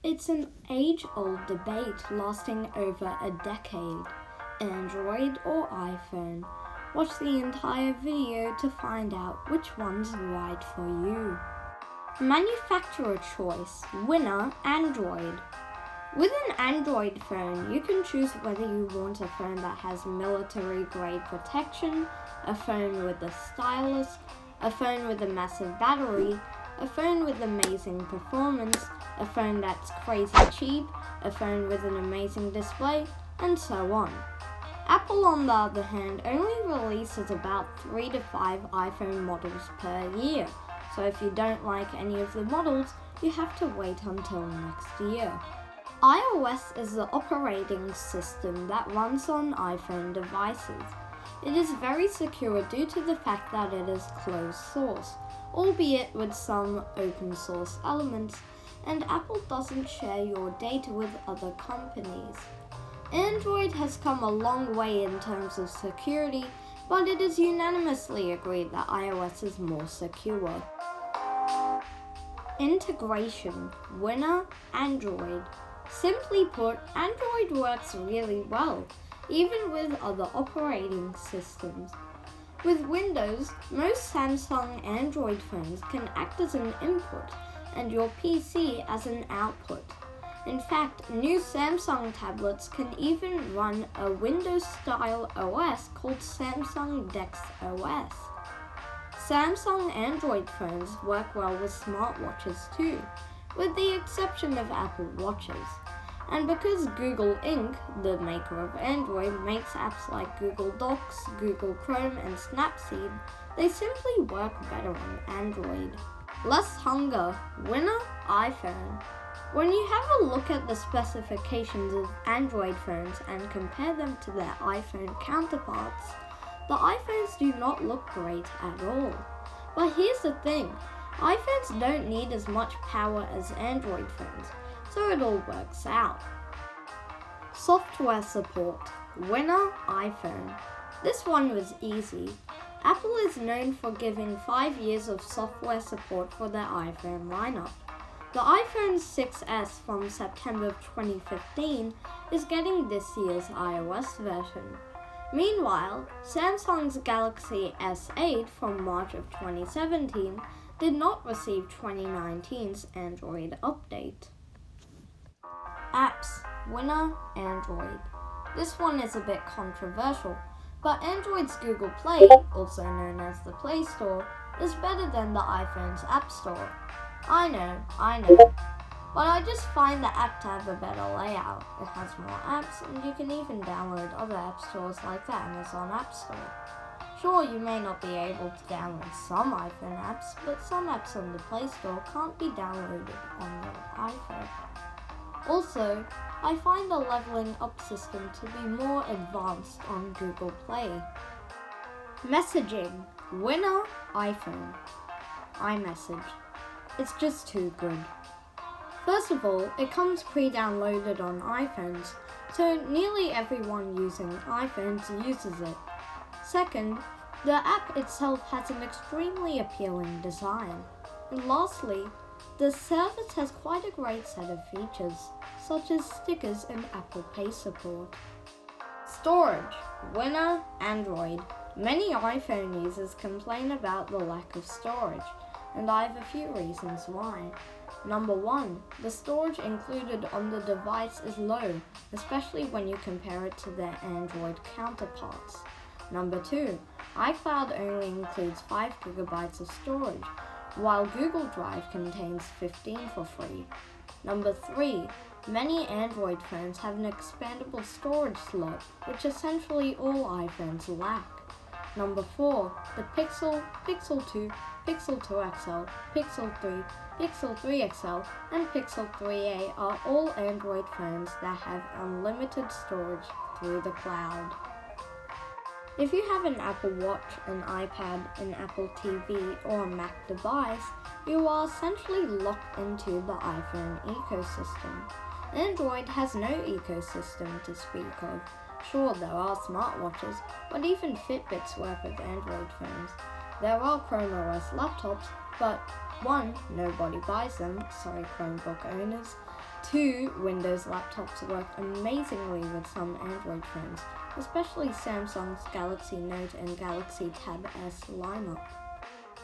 It's an age-old debate lasting over a decade. Android or iPhone? Watch the entire video to find out which one's right for you. Manufacturer choice. Winner, Android. With an Android phone, you can choose whether you want a phone that has military-grade protection, a phone with a stylus, a phone with a massive battery, a phone with amazing performance, a phone that's crazy cheap, a phone with an amazing display, and so on. Apple, on the other hand, only releases about 3 to 5 iPhone models per year, so if you don't like any of the models, you have to wait until next year. iOS is the operating system that runs on iPhone devices. It is very secure due to the fact that it is closed source, albeit with some open source elements, and Apple doesn't share your data with other companies. Android has come a long way in terms of security, but it is unanimously agreed that iOS is more secure. Integration. Winner, Android. Simply put, Android works really well, even with other operating systems. With Windows, most Samsung Android phones can act as an input and your PC as an output. In fact, new Samsung tablets can even run a Windows-style OS called Samsung DeX OS. Samsung Android phones work well with smartwatches too, with the exception of Apple Watches. And because Google Inc., the maker of Android, makes apps like Google Docs, Google Chrome, and Snapseed, they simply work better on Android. Less hunger. Winner, iPhone. When you have a look at the specifications of Android phones and compare them to their iPhone counterparts, the iPhones do not look great at all. But here's the thing, iPhones don't need as much power as Android phones, so it all works out. Software support. Winner, iPhone. This one was easy. Apple is known for giving 5 years of software support for their iPhone lineup. The iPhone 6s from September 2015 is getting this year's iOS version. Meanwhile, Samsung's Galaxy S8 from March of 2017 did not receive 2019's Android update. Apps. Winner, Android. This one is a bit controversial, but Android's Google Play, also known as the Play Store, is better than the iPhone's App Store. I know, but I just find the app to have a better layout. It has more apps, and you can even download other app stores like the Amazon App Store. Sure, you may not be able to download some iPhone apps, but some apps on the Play Store can't be downloaded on your iPhone. Also, I find the leveling up system to be more advanced on Google Play. Messaging. Winner, iPhone. iMessage. It's just too good. First of all, it comes pre-downloaded on iPhones, so nearly everyone using iPhones uses it. Second, the app itself has an extremely appealing design. And lastly, the service has quite a great set of features, such as stickers and Apple Pay support. Storage. Winner, Android. Many iPhone users complain about the lack of storage, and I have a few reasons why. Number 1, the storage included on the device is low, especially when you compare it to their Android counterparts. Number 2, iCloud only includes 5 GB of storage, while Google Drive contains 15 for free. Number 3, many Android phones have an expandable storage slot, which essentially all iPhones lack. Number 4, the Pixel, Pixel 2, Pixel 2 XL, Pixel 3, Pixel 3 XL, and Pixel 3a are all Android phones that have unlimited storage through the cloud. If you have an Apple Watch, an iPad, an Apple TV, or a Mac device, you are essentially locked into the iPhone ecosystem. Android has no ecosystem to speak of. Sure, there are smartwatches, but even Fitbits work with Android phones. There are Chrome OS laptops, but 1. Nobody buys them, sorry Chromebook owners. Two Windows laptops work amazingly with some Android phones, especially Samsung's Galaxy Note and Galaxy Tab S lineup.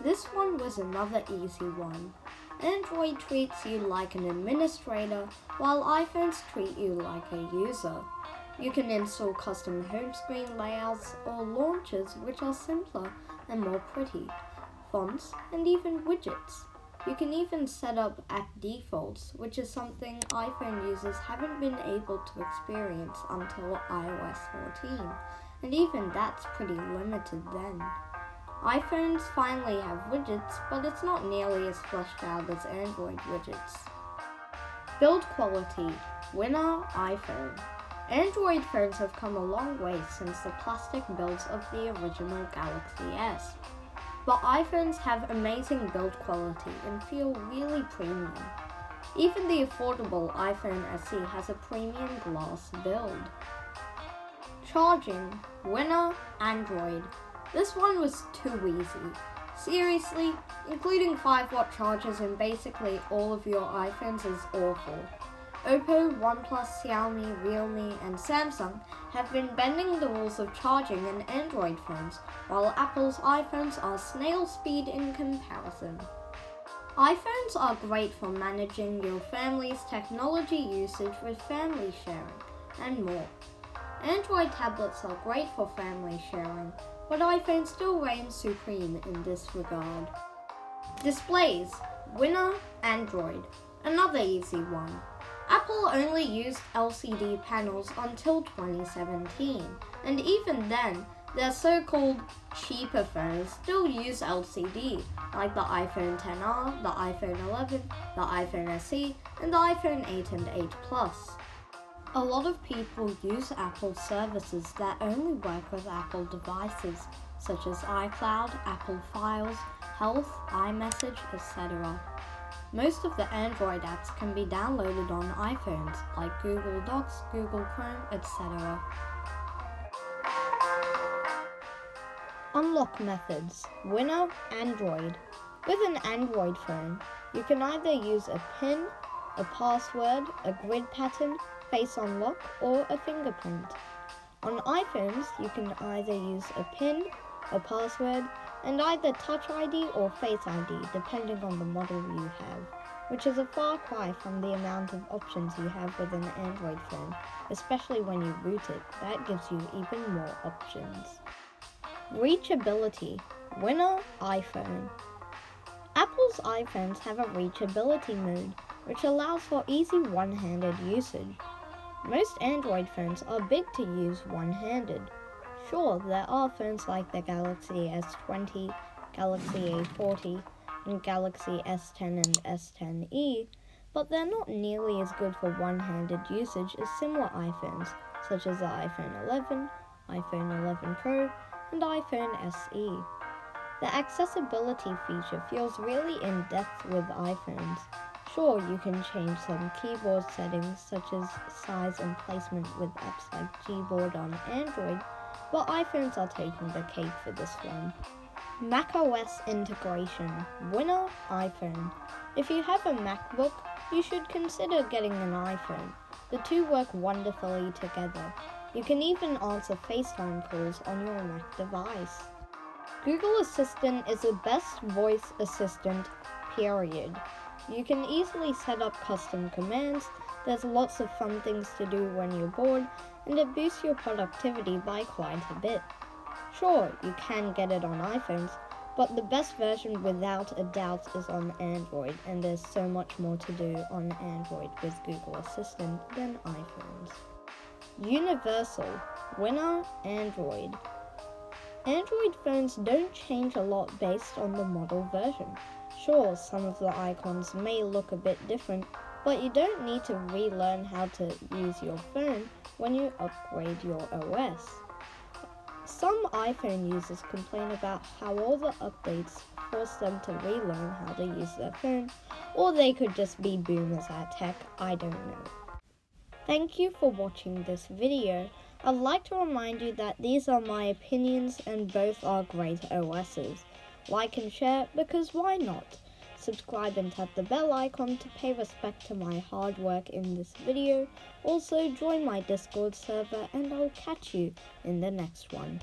This one was another easy one. Android treats you like an administrator, while iPhones treat you like a user. You can install custom home screen layouts or launchers which are simpler and more pretty, fonts, and even widgets. You can even set up app defaults, which is something iPhone users haven't been able to experience until iOS 14, and even that's pretty limited then. iPhones finally have widgets, but it's not nearly as fleshed out as Android widgets. Build quality. Winner, iPhone. Android phones have come a long way since the plastic builds of the original Galaxy S. But iPhones have amazing build quality and feel really premium. Even the affordable iPhone SE has a premium glass build. Charging. Winner, Android. This one was too easy. Seriously, including 5-watt chargers in basically all of your iPhones is awful. Oppo, OnePlus, Xiaomi, Realme, and Samsung have been bending the rules of charging in Android phones, while Apple's iPhones are snail speed in comparison. iPhones are great for managing your family's technology usage with family sharing, and more. Android tablets are great for family sharing, but iPhone still reigns supreme in this regard. Displays. Winner, Android. Another easy one. Apple only used LCD panels until 2017, and even then, their so-called cheaper phones still use LCD, like the iPhone XR, the iPhone 11, the iPhone SE, and the iPhone 8 and 8 Plus. A lot of people use Apple services that only work with Apple devices, such as iCloud, Apple Files, Health, iMessage, etc. Most of the Android apps can be downloaded on iPhones, like Google Docs, Google Chrome, etc. Unlock methods. Winner, Android. With an Android phone, you can either use a PIN, a password, a grid pattern, face unlock, or a fingerprint. On iPhones, you can either use a PIN, a password, and either Touch ID or Face ID depending on the model you have, which is a far cry from the amount of options you have with an Android phone, especially when you boot it. That gives you even more options. Reachability. Winner, iPhone. Apple's iPhones have a reachability mode, which allows for easy one-handed usage. Most Android phones are big to use one-handed. Sure, there are phones like the Galaxy S20, Galaxy A40, and Galaxy S10 and S10e, but they're not nearly as good for one-handed usage as similar iPhones, such as the iPhone 11, iPhone 11 Pro, and iPhone SE. The accessibility feature feels really in-depth with iPhones. Sure, you can change some keyboard settings such as size and placement with apps like Gboard on Android, but iPhones are taking the cake for this one. macOS integration. Winner, iPhone. If you have a MacBook, you should consider getting an iPhone. The two work wonderfully together. You can even answer FaceTime calls on your Mac device. Google Assistant is the best voice assistant, period. You can easily set up custom commands, there's lots of fun things to do when you're bored, and it boosts your productivity by quite a bit. Sure, you can get it on iPhones, but the best version without a doubt is on Android, and there's so much more to do on Android with Google Assistant than iPhones. Universal. Winner, Android. Android phones don't change a lot based on the model version. Sure, some of the icons may look a bit different, but you don't need to relearn how to use your phone when you upgrade your OS. Some iPhone users complain about how all the updates force them to relearn how to use their phone, or they could just be boomers at tech, I don't know. Thank you for watching this video. I'd like to remind you that these are my opinions and both are great OSs. Like and share, because why not? subscribe and tap the bell icon to pay respect to my hard work in this video. Also join my Discord server and I'll catch you in the next one.